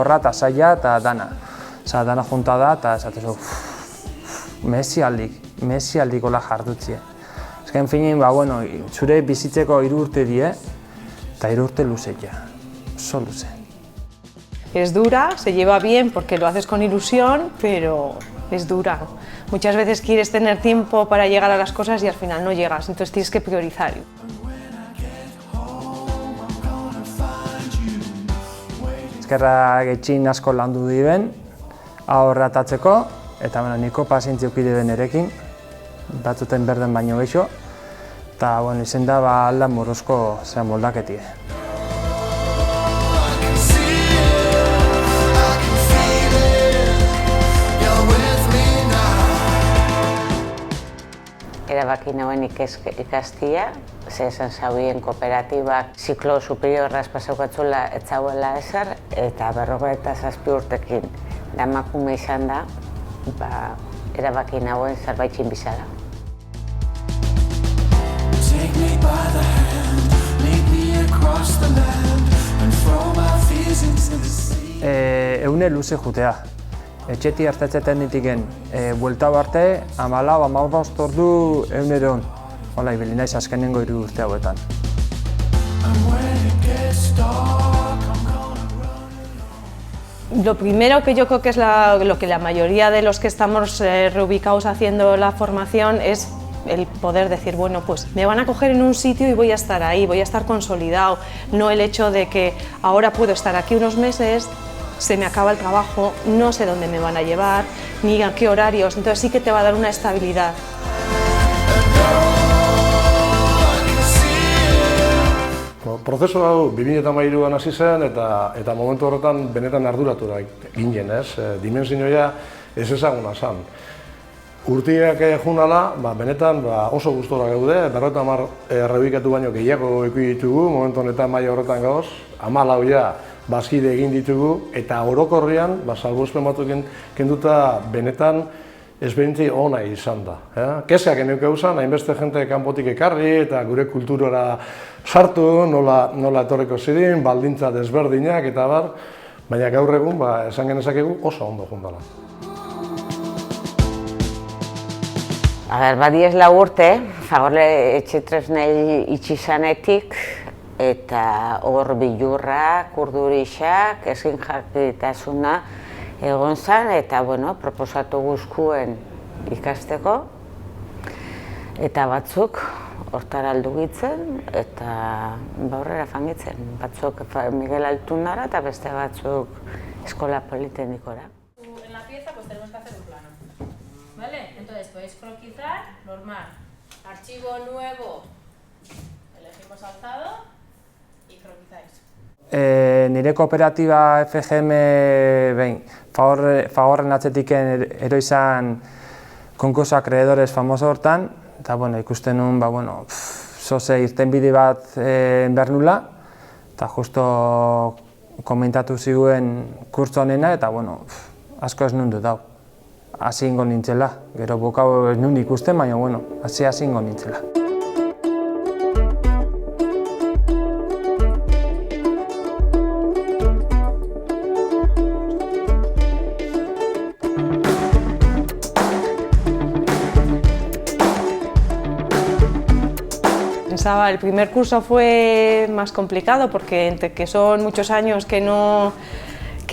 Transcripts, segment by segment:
gogorra eta zaila eta dana. Dana junta da eta esatezu, Messi aldik hola jardutzie. Azken finin, zure bizitzeko 3 urte die, eta 3 urte luzeia, oso luze. Es dura, se lleva bien porque lo haces con ilusión, pero es dura. Muchas veces quieres tener tiempo para llegar a las cosas y al final no llegas, entonces tienes que priorizar. Eskerrak etxin asko landu diben, ahorratatzeko, eta niko pazientzia ukide ben erekin, batzuten berden baino gehiago, eta izen da alda morozko moldaketie. Erabaki nauen ikastia, ze esan zaubien kooperatibak ziklo superiorraz pasaukatzula ez zauela ezer, eta 47 urtekin damakume izan da, erabaki nauen zerbaitxin bizala. Eune luze jutea. Etxeti hartatzen ditiken, bueltau arte, 14-15 ordu euneron. Hola, ibili naiz azkenengo 3 urte hauetan. Lo primero que yo creo que es lo que la mayoría de los que estamos reubicados haciendo la formación es el poder decir, bueno, pues me van a coger en un sitio y voy a estar ahí, voy a estar consolidado, no el hecho de que ahora puedo estar aquí unos meses, se me acaba el trabajo, no sé dónde me van a llevar, ni a qué horarios, entonces sí que te va a dar una estabilidad. Prozesu hau 2013an hasi zen eta momentu horretan benetan arduratu ginen, dimensioa ez ezaguna zen. Urteak junala, benetan oso gustora gaude, 50 errebikatu baino gehiago eduki ditugu, momentu honetan maila horretan gauz, 14 bazkide egin ditugu, eta orokorrean, salbuespen batzuk kenduta benetan esperientzia ona izan da. Kezak eneuke usan, hainbeste jente kanpotik ekarri eta gure kulturara sartu, nola etorriko ziren, baldintza desberdinak eta bar, baina gaur egun, esan genezakegu oso ondo jundala. Badiez 4 urte, Fagorle etxe tresnei itxi zanetik, eta hor bilurrak, urdurixak, ezin jakitasuna egon zen, eta proposatu guzkuen ikasteko, eta batzuk hortara aldu gitzen, eta aurrera fangitzen. Batzuk Miguel Altunara eta beste batzuk Eskola Politeknikora. En la pieza pues tenemos que hacer un plano, ¿vale? Entonces podéis croquizar, normal, archivo nuevo, elegimos alzado y croquizáis. Nire kooperatiba FGM Fagorren atzetik ero izan konkurso acreedores famoso hortan, eta ikusten nun, zoze irtenbide bat behar nula, eta justo komentatu ziguen kurtso honena, eta asko ez nundu dau. Hasi ingo nintzela, gero bukau ez nun ikusten, baina hasi ingo nintzela. El primer curso fue más complicado porque entre que son muchos años que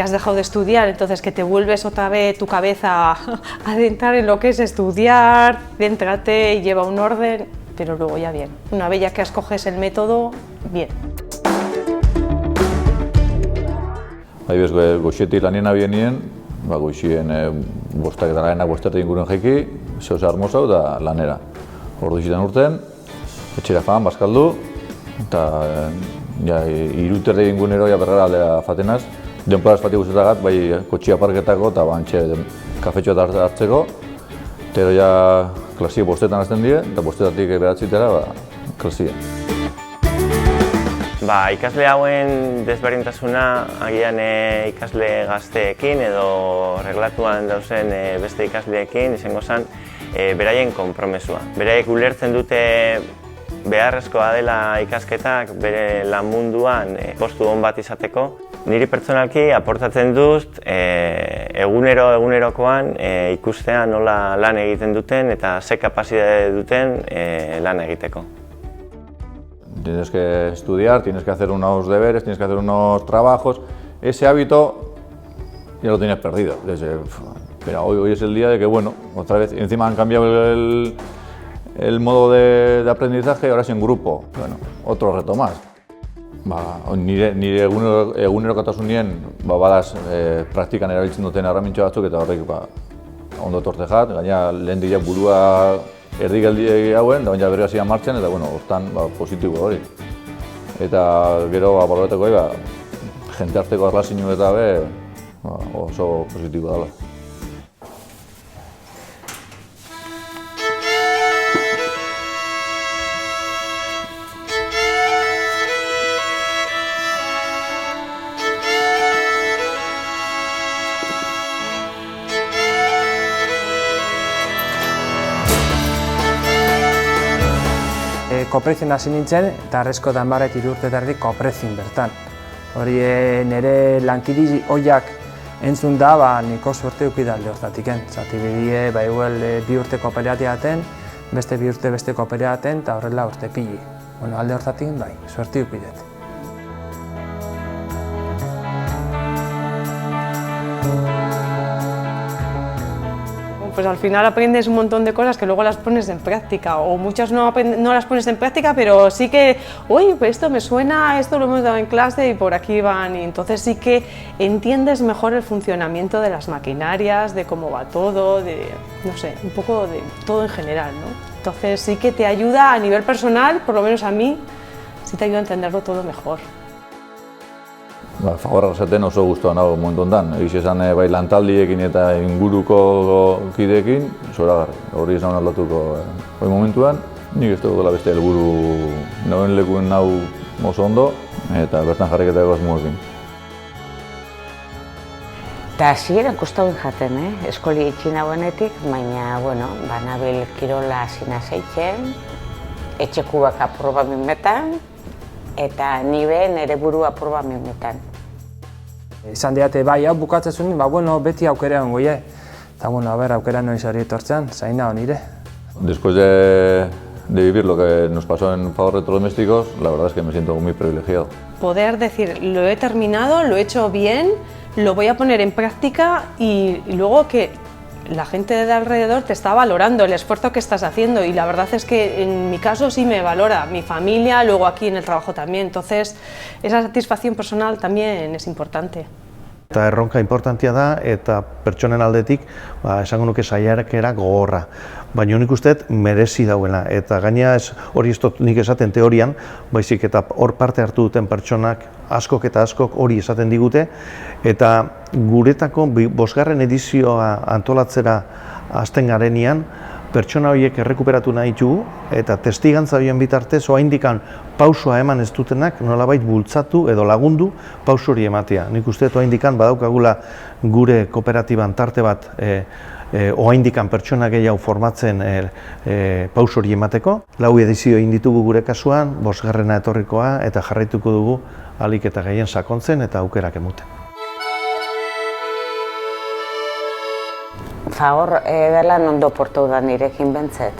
has dejado de estudiar, entonces que te vuelves otra vez tu cabeza a adentrar en lo que es estudiar, céntrate y lleva un orden, pero luego ya bien. Una vez ya que escoges el método, bien. Adibidez, goxetik lanien abienien, goxien bostak eta lanenak bostarte inguruan jaiki, zehoz armozau da lanera. Ordu zitan urten, etxera fan, bazkaldu, eta 3 urte ingunero berrera aldea fatenaz. Denporaz fati guztetagat, kotxia parketako eta bantxe kafetxoa hartzeko. Eta klasio bostetan azten die, eta bostetatik beratzitera klasia. Ikasle hauen desberdintasuna agian ikasle gazteekin edo reglatuan dauzen beste ikasleekin izango zen beraien konpromesua. Beraiek ulertzen dute beharrezkoa dela ikasketak bere lan munduan postu on bat izateko, Niri pertsonalki aportatzen dut egunerokoan ikustea nola lan egiten duten eta ze kapazitate duten lan egiteko. Tienes que estudiar, tienes que hacer unos deberes, tienes que hacer unos trabajos. Ese hábito ya lo tienes perdido. Pero hoy es el día de que, bueno, otra vez, encima han cambiado el modo de aprendizaje, ahora es en grupo. Bueno, otro reto más. Nire egunerokotasunien badaz praktikan erabiltzen duten erramintxo batzuk eta horrek ondo etortze jat, gaina lehen dira burua erdi geldi hauen, da baina berri hasian martxan eta bueno, hortan positibo hori. Eta gero baloreteko jente arteko erlazinu eta oso positibo dela. Koprezin hasi nintzen, eta arrezko danbarret 3 urte eta erdi koprezin bertan. Hori nire lankidi hoiak entzun da, niko suerte eukida alde hortatik. Zati bidie, igual 2 urte kooperatia aten, beste 2 urte beste kooperatia aten, eta horrela urte pili. Bueno, alde hortatik, suerte eukidet. Pues al final aprendes un montón de cosas que luego las pones en práctica, o muchas no las pones en práctica, pero sí que, uy, pues esto me suena, esto lo hemos dado en clase y por aquí van, y entonces sí que entiendes mejor el funcionamiento de las maquinarias, de cómo va todo, de, no sé, un poco de todo en general, ¿no? Entonces sí que te ayuda a nivel personal, por lo menos a mí, sí te ayuda a entenderlo todo mejor. Fagorra esaten oso gustuan nago momentu honetan. Egiz esan bai lantaldiekin eta inguruko kideekin, zoragarri. Hori ez nauen aldatuko momentuan. Nik ez dela beste helburu nauen lekuen nau oso ondo eta bertan jarriketako asmoekin. Eta hasieran kostauen jaten, eskoli itxi nauenetik, baina, bueno, nabil kirola zina zeitzen, etxekubak apurba minmetan, eta nibe nire buru apurba minmetan. Izan diate, hau bukatzezun, beti aukera hongo, eta aukera noiz hori etortzean, zaina honire. Después de vivir lo que nos pasó en Fagor Electrodomésticos, la verdad es que me siento muy privilegiado. Poder decir, lo he terminado, lo he hecho bien, lo voy a poner en práctica y luego que la gente de alrededor te está valorando el esfuerzo que estás haciendo, y la verdad es que en mi caso sí me valora, mi familia, luego aquí en el trabajo también, entonces esa satisfacción personal también es importante. Eta erronka importantia da, eta pertsonen aldetik, esango nuke saiakera gogorra. Baina nik uste merezi dauela, eta gaina hori ez dut nik esaten teorian, baizik eta hor parte hartu duten pertsonak askok eta askok hori esaten digute, eta guretako 5. edizioa antolatzera hasten garenean, pertsona horiek errekuperatu nahi ditugu, eta testigantza horien bitartez, oraindikan pausua eman ez dutenak nolabait bultzatu edo lagundu pausu hori ematea. Nik uste oraindikan badaukagula gure kooperatiban tarte bat oraindikan pertsona gehiago formatzen pausu hori emateko. 4 edizio egin ditugu gure kasuan, 5. etorrikoa, eta jarraituko dugu ahalik eta gehien sakontzen eta aukerak emuten. Fagor dela ondo portau da nirekin bentzet.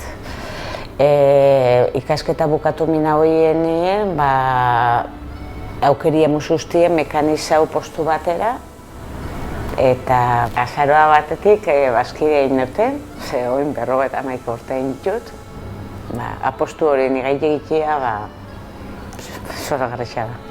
Ikasketa bukatu mina hoien, aukeria musustien mekanizau postu batera, eta azaroa batetik bazkide egin duten, ze hoin 51 urte egin ditut, apostu hori nigai egitea zoragarria da.